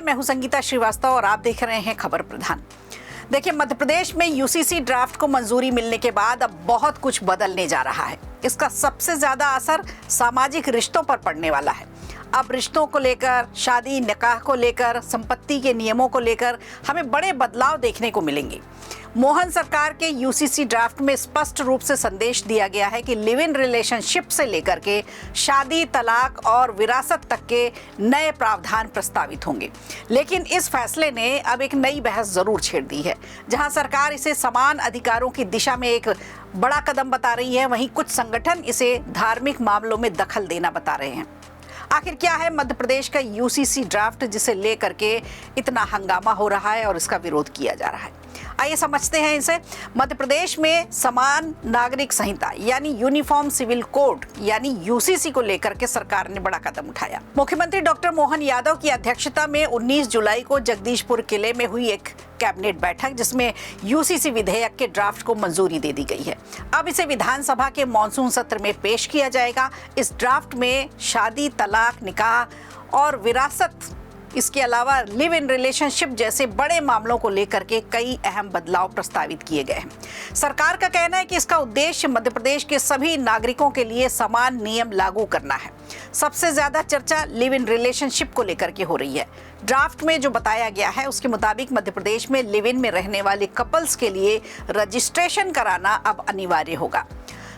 मैं हूं संगीता श्रीवास्तव और आप देख रहे हैं खबर प्रधान। देखिए, मध्य प्रदेश में यूसीसी ड्राफ्ट को मंजूरी मिलने के बाद अब बहुत कुछ बदलने जा रहा है। इसका सबसे ज्यादा असर सामाजिक रिश्तों पर पड़ने वाला है। अब रिश्तों को लेकर, शादी निकाह को लेकर, संपत्ति के नियमों को लेकर हमें बड़े बदलाव देखने को मिलेंगे। मोहन सरकार के यूसीसी ड्राफ्ट में स्पष्ट रूप से संदेश दिया गया है कि लिव इन रिलेशनशिप से लेकर के शादी, तलाक और विरासत तक के नए प्रावधान प्रस्तावित होंगे। लेकिन इस फैसले ने अब एक नई बहस जरूर छेड़ दी है। जहां सरकार इसे समान अधिकारों की दिशा में एक बड़ा कदम बता रही है, वहीं कुछ संगठन इसे धार्मिक मामलों में दखल देना बता रहे हैं। आखिर क्या है मध्य प्रदेश का यूसीसी ड्राफ्ट जिसे लेकर के इतना हंगामा हो रहा है और इसका विरोध किया जा रहा है? आइए समझते हैं इसे। मध्य प्रदेश में समान नागरिक संहिता यानी यूनिफॉर्म सिविल कोड यानी यूसीसी को लेकर के सरकार ने बड़ा कदम उठाया। मुख्यमंत्री डॉक्टर मोहन यादव की अध्यक्षता में 19 जुलाई को जगदीशपुर किले में हुई एक कैबिनेट बैठक, जिसमें यूसीसी विधेयक के ड्राफ्ट को मंजूरी दे दी गई है। अब इसे विधानसभा के मॉनसून सत्र में पेश किया जाएगा। इस ड्राफ्ट में शादी, तलाक, निकाह और विरासत, इसके अलावा लिव इन रिलेशनशिप जैसे बड़े मामलों को लेकर के कई अहम बदलाव प्रस्तावित किए गए हैं। सरकार का कहना है कि इसका उद्देश्य मध्य प्रदेश के सभी नागरिकों के लिए समान नियम लागू करना है। सबसे ज्यादा चर्चा लिव इन रिलेशनशिप को लेकर के हो रही है। ड्राफ्ट में जो बताया गया है उसके मुताबिक मध्य प्रदेश में लिव इन में रहने वाले कपल्स के लिए रजिस्ट्रेशन कराना अब अनिवार्य होगा।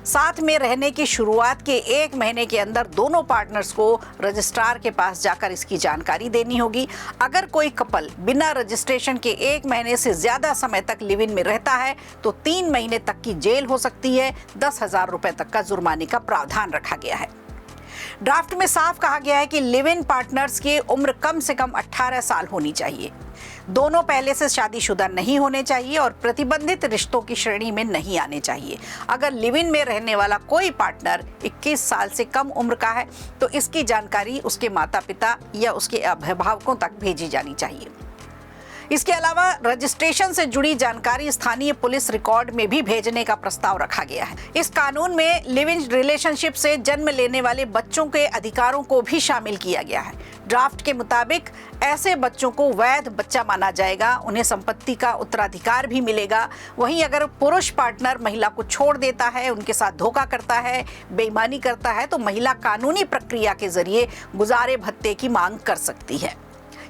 साथ में रहने की शुरुआत के 1 महीने के अंदर दोनों पार्टनर्स को रजिस्ट्रार के पास जाकर इसकी जानकारी देनी होगी। अगर कोई कपल बिना रजिस्ट्रेशन के 1 महीने से ज्यादा समय तक लिव इन में रहता है तो 3 महीने तक की जेल हो सकती है। 10,000 रुपए तक का जुर्माने का प्रावधान रखा गया है। ड्राफ्ट में साफ कहा गया है कि लिव इन पार्टनर्स की उम्र कम से कम 18 साल होनी चाहिए। दोनों पहले से शादीशुदा नहीं होने चाहिए और प्रतिबंधित रिश्तों की श्रेणी में नहीं आने चाहिए। अगर लिव इन में रहने वाला कोई पार्टनर 21 साल से कम उम्र का है तो इसकी जानकारी उसके माता पिता या उसके अभिभावकों तक भेजी जानी चाहिए। इसके अलावा रजिस्ट्रेशन से जुड़ी जानकारी स्थानीय पुलिस रिकॉर्ड में भी भेजने का प्रस्ताव रखा गया है। इस कानून में लिव इन रिलेशनशिप से जन्म लेने वाले बच्चों के अधिकारों को भी शामिल किया गया है। ड्राफ्ट के मुताबिक ऐसे बच्चों को वैध बच्चा माना जाएगा, उन्हें संपत्ति का उत्तराधिकार भी मिलेगा। वहीं अगर पुरुष पार्टनर महिला को छोड़ देता है, उनके साथ धोखा करता है, बेईमानी करता है तो महिला कानूनी प्रक्रिया के जरिए गुजारे भत्ते की मांग कर सकती है।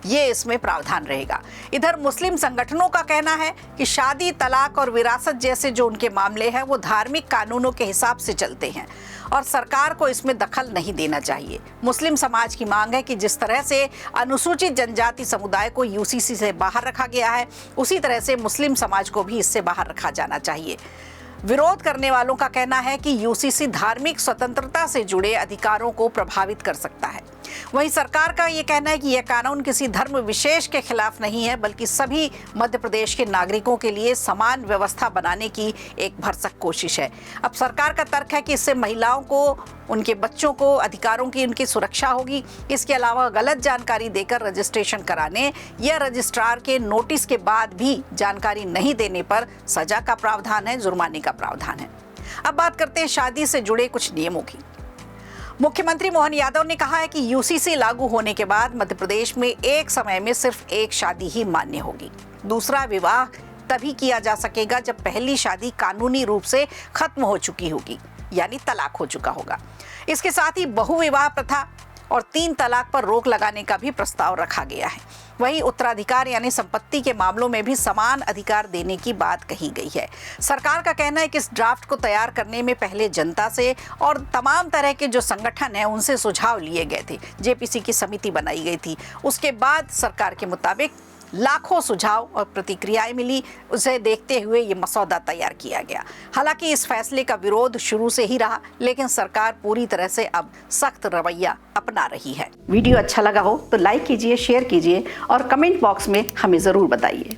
ये इसमें प्रावधान रहेगा। इधर मुस्लिम संगठनों का कहना है कि शादी, तलाक और विरासत जैसे जो उनके मामले हैं वो धार्मिक कानूनों के हिसाब से चलते हैं और सरकार को इसमें दखल नहीं देना चाहिए। मुस्लिम समाज की मांग है कि जिस तरह से अनुसूचित जनजाति समुदाय को यूसीसी से बाहर रखा गया है, उसी तरह से मुस्लिम समाज को भी इससे बाहर रखा जाना चाहिए। विरोध करने वालों का कहना है कि यूसीसी धार्मिक स्वतंत्रता से जुड़े अधिकारों को प्रभावित कर सकता है। वहीं सरकार का ये कहना है कि यह कानून किसी धर्म विशेष के खिलाफ नहीं है, बल्कि सभी मध्य प्रदेश के नागरिकों के लिए समान व्यवस्था बनाने की एक भरसक कोशिश है। अब सरकार का तर्क है कि इससे महिलाओं को, उनके बच्चों को, अधिकारों की उनकी सुरक्षा होगी। इसके अलावा गलत जानकारी देकर रजिस्ट्रेशन कराने या रजिस्ट्रार के नोटिस के बाद भी जानकारी नहीं देने पर सजा का प्रावधान है, जुर्माने का प्रावधान है। अब बात करते हैं शादी से जुड़े कुछ नियमों की। मुख्यमंत्री मोहन यादव ने कहा है कि यूसीसी लागू होने के बाद मध्य प्रदेश में एक समय में सिर्फ एक शादी ही मान्य होगी। दूसरा विवाह तभी किया जा सकेगा जब पहली शादी कानूनी रूप से खत्म हो चुकी होगी, यानी तलाक हो चुका होगा। इसके साथ ही बहुविवाह प्रथा और 3 तलाक पर रोक लगाने का भी प्रस्ताव रखा गया है। वहीं उत्तराधिकार यानी संपत्ति के मामलों में भी समान अधिकार देने की बात कही गई है। सरकार का कहना है कि इस ड्राफ्ट को तैयार करने में पहले जनता से और तमाम तरह के जो संगठन हैं उनसे सुझाव लिए गए थे। जेपीसी की समिति बनाई गई थी। उसके बाद सरकार के मुताबिक लाखों सुझाव और प्रतिक्रियाएं मिली। उसे देखते हुए ये मसौदा तैयार किया गया। हालांकि इस फैसले का विरोध शुरू से ही रहा, लेकिन सरकार पूरी तरह से अब सख्त रवैया अपना रही है। वीडियो अच्छा लगा हो तो लाइक कीजिए, शेयर कीजिए और कमेंट बॉक्स में हमें जरूर बताइए।